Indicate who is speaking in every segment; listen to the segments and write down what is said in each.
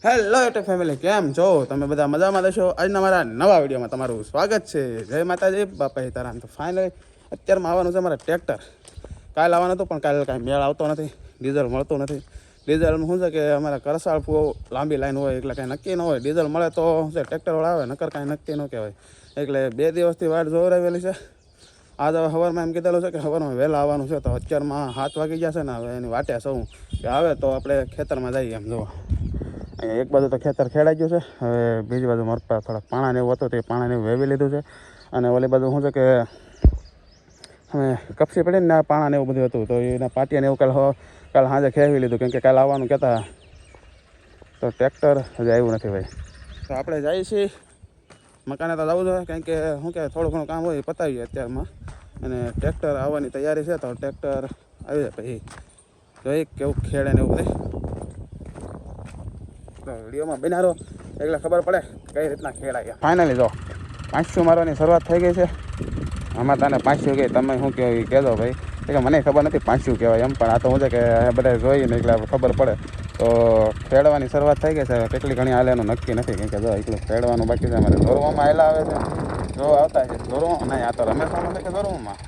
Speaker 1: Hello YouTube family, કેમ છો તમે? બધા મજામાં દેશો? આજના મારા નવા વિડીયોમાં તમારું સ્વાગત છે. જય માતાજી, બાપા સીતારામ. તો ફાઇનલી અત્યારમાં આવવાનું છે મારા ટ્રેક્ટર. કાલે આવવાનું હતું પણ કાલે કાંઈ મેળ આવતો નથી, ડીઝલ મળતું નથી. ડીઝલમાં શું છે કે અમારા કરસાળ લાંબી લાઈન હોય એટલે કાંઈ નક્કી ન હોય. ડીઝલ મળે તો છે ટ્રેક્ટરવાળા આવે, નકર કાંઈ નક્કી ન કહેવાય. એટલે 2 દિવસથી વાટ જોવરાવેલી છે. આજ હવે સવારમાં એમ કીધેલું છે કે સવારમાં વહેલા આવવાનું છે. તો અત્યારમાં 7 વાગી ગયા છે ને. હવે એની વાટે સૌ કે આવે તો આપણે ખેતરમાં જઈએ. એમ જોવા અહીંયા એક બાજુ તો ખેતર ખેડાઈ ગયું છે. હવે બીજી બાજુ મારા પાસે થોડાક પાણાને એવું હતું, તે પાણાને એવું વેવી લીધું છે. અને ઓલી બાજુ શું છે કે અમે કપસી પડીને ને પાણાને એવું બધું હતું, તો એના પાટિયાને એવું કાલે સાંજે ખેવી લીધું, કેમ કે કાલે આવવાનું કહેતા. તો ટ્રેક્ટર હજી આવ્યું નથી ભાઈ. તો આપણે જઈએ છીએ મકાને. તો જવું જોઈએ, કારણ કે શું કહેવાય, થોડું ઘણું કામ હોય એ પતાવીએ અત્યારમાં. અને ટ્રેક્ટર આવવાની તૈયારી છે. તો ટ્રેક્ટર આવી જાય પછી જોઈએ કેવું ખેડે ને એવું બધું. તો વિડીયોમાં બનારો એટલે ખબર પડે કઈ રીતના ખેડાય. ફાઇનલી જો 500 મારવાની શરૂઆત થઈ ગઈ છે. આમાં તને 500 કહે, તમે શું કહો એ કહેજો ભાઈ. કે મને ખબર નથી 500 કહેવાય એમ, પણ આ તો શું છે કે બધા જોઈને એટલે ખબર પડે. તો ખેડવાની શરૂઆત થઈ ગઈ છે. કેટલી ઘણી હાલે એનું નક્કી નથી, કેમ કે જો એટલું ખેડવાનું બાકી છે. અમારે દોરવામાં હાલા આવે છે, જો આવતા છે દોરવા. નહીં, આ તો રમેશ મામા છે કે દોરવામાં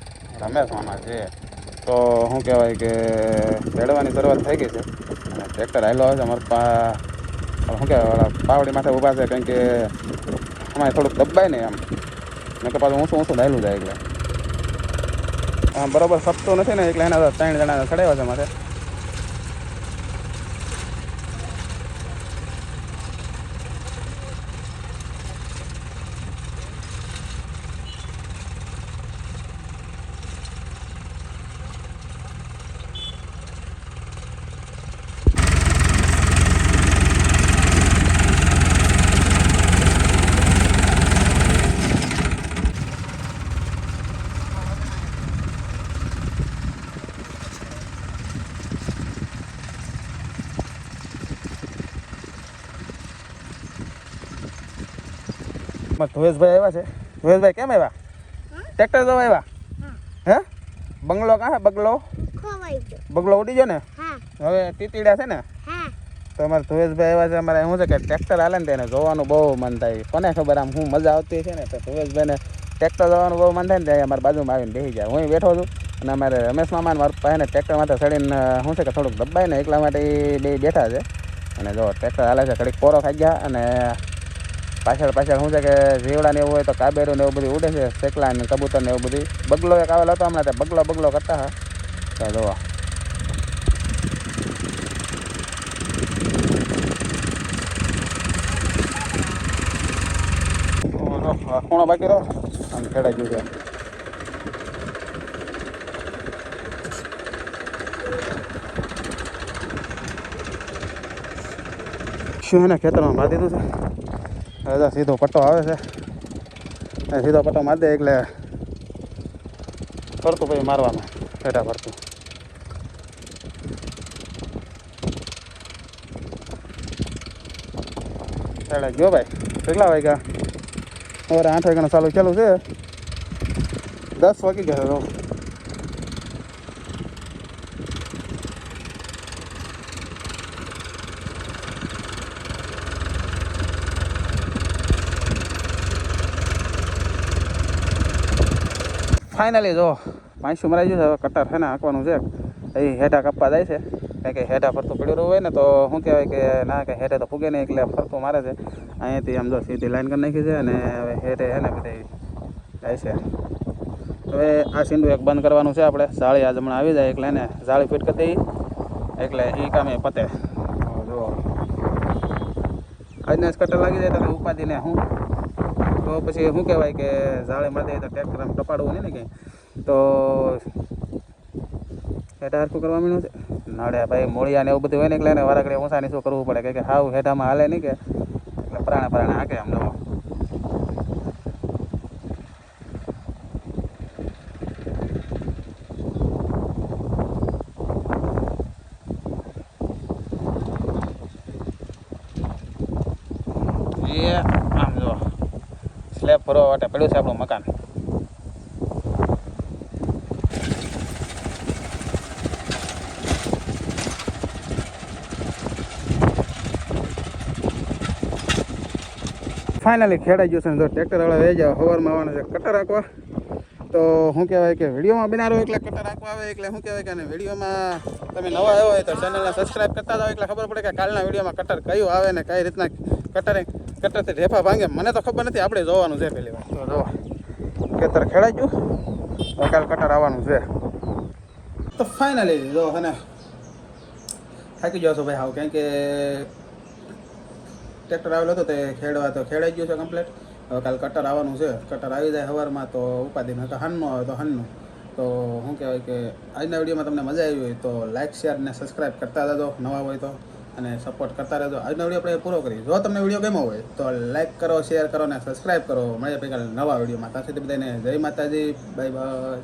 Speaker 1: રમેશ મામા છે. તો શું કહેવાય કે ખેડવાની શરૂઆત થઈ ગઈ છે. અને ટ્રેક્ટર હાલો આવે છે અમારા શું કહેવાય પાવડી માથે ઊભા છે, કારણ કે અમારે થોડુંક દબાય ને એમ, મેં કે પાછું ઊંચું ડાયલું જાય એટલે આમ બરાબર સપતું નથી ને, એટલે એના 3 જણા ચડાવ્યા છે મારે. ધોયેશભાઈ આવ્યા છે. ધોયેશભાઈ કેમ આવ્યા? ટ્રેક્ટર જોવા આવ્યા? હે બંગલો કાં હે? બગલો ઉડી ગયો ને. હવે ટીટીડા છે ને. તો અમારે ધોયેશભાઈ આવ્યા છે. અમારે શું છે કે ટ્રેક્ટર હાલે ને તેને જોવાનું બહુ મન થાય. કોને ખબર આમ શું મજા આવતી છે ને. તો ધોયેશભાઈને ટ્રેક્ટર જોવાનું બહુ મન થાય ને, ત્યાં અમારી બાજુમાં આવીને બેસી જાય. હું બેઠો છું અને અમારે રમેશ મામા મારા પાસે ટ્રેક્ટર માટે ચડીને શું છે કે થોડુંક દબાય ને, એટલા માટે બે બેઠા છે. અને જો ટ્રેક્ટર હાલે છે. ઘડીક કોરો ખાઈ ગયા અને પાછળ શું છે કે જીવડા ને એવું હોય તો કાબેરું ને એવું બધું ઉડે છે. શેકલા ને કબૂતર ને એવું બધું. બગલો એક આવેલો હતો હમણાં, ત્યાં બગલો કરતા હા. તો જોવા ખૂણો બાકી રહો આમ ખેડાઈ ગયું છે. શું એને ખેતરમાં મારી દીધું છે. હવે સીધો પટ્ટો આવે છે. સીધો પટ્ટો મારી દે એટલે ફરતું પછી મારવાનું પેટા ફરતું. એટલે જો ભાઈ કેટલા વાગ્યા? સવારે 8 વાગ્યાનું ચાલુ ચાલુ છે. 10 વાગી ગયા તો ફાઇનલી જો 500 મરાઈ ગયું છે. હવે કટર છે ને હાંકવાનું છે. એ હેઠા કાપવા જાય છે, કારણ કે હેઠા ફરતું પડ્યું હોય ને તો શું કહેવાય કે ના કે હેઠે તો ફૂગે નહીં, એટલે ફરતું મારે છે. અહીંયાથી આમ જો સીધી લાઈન કરી નાખી છે. અને હવે હેઠે છે ને બધી જાય છે. હવે આ સીંડું એક બંધ કરવાનું છે આપણે. જાળી આજ હમણાં આવી જાય એટલે એને જાળી ફિટ કરી દઈએ, એટલે એ કામ એ પતે. જો આજના જ કટર લાગી જાય તો ઉપાધિને શું, તો પછી શું કહેવાય કે જાળી મળી જાય તો ટ્રેક્ટર આમ ટપાડવું નહીં ને કંઈ. તો હેઠા હરખું કરવા માંડ્યું છે. નડે ભાઈ મોળિયા ને એવું બધું હોય ને, એટલે એને વારાઘડીએ ઊંચાની શું કરવું પડે, કે હાવ હેઠામાં હાલે નહીં કે, એટલે પરાણે હાકે આમ નવો. એ આમ જો સ્લેબ ભરવા માટે પડ્યું છે આપણું મકાન. ફાઇનલી ખેડાઈ ગયું છે ને જો ટ્રેક્ટરવાળા વહી જાવ સવારમાં આવવાના છે કટર રાખવા. તો શું કહેવાય કે વિડીયોમાં બનાવો એટલે કટર રાખવા આવે એટલે શું કહેવાય કે વિડીયોમાં તમે નવા આવ્યો હોય તો ચેનલને સબસ્ક્રાઈબ કરતા જાઓ એટલે ખબર પડે કે કાલના વિડીયોમાં કટર કયું આવે ને કઈ રીતના કટરથી ઢેફા ભાંગે. મને તો ખબર નથી, આપણે જોવાનું છે પહેલી વાર. તો જો ખેતર ખેડાઈ ગયું તો કાલ કટર આવવાનું છે. તો ફાઇનલી જો હે થાકી જાઓ છો ભાઈ હાવ, કારણ કે ટ્રેક્ટર આવેલો હતો તે ખેડવા તો ખેડાઈ ગયું છે કમ્પ્લીટ. હવે કાલ કટર આવવાનું છે. કટર આવી જાય સવારમાં તો ઉપાધિ ન હાનનું આવે તો હાનનું. તો શું કહેવાય કે આજના વિડીયોમાં તમને મજા આવી હોય તો લાઇક શેર ને સબસ્ક્રાઈબ કરતા રહેજો નવા હોય તો, અને સપોર્ટ કરતા રહેજો. આજનો વિડીયો આપણે પૂરો કરીએ. જો તમને વિડીયો ગમ્યો હોય તો લાઇક કરો, શેર કરો ને સબસ્ક્રાઈબ કરો. મળીએ પછી કાલે નવા વિડીયોમાં. ત્યાં સુધી બધાને જય માતાજી, બાય બાય.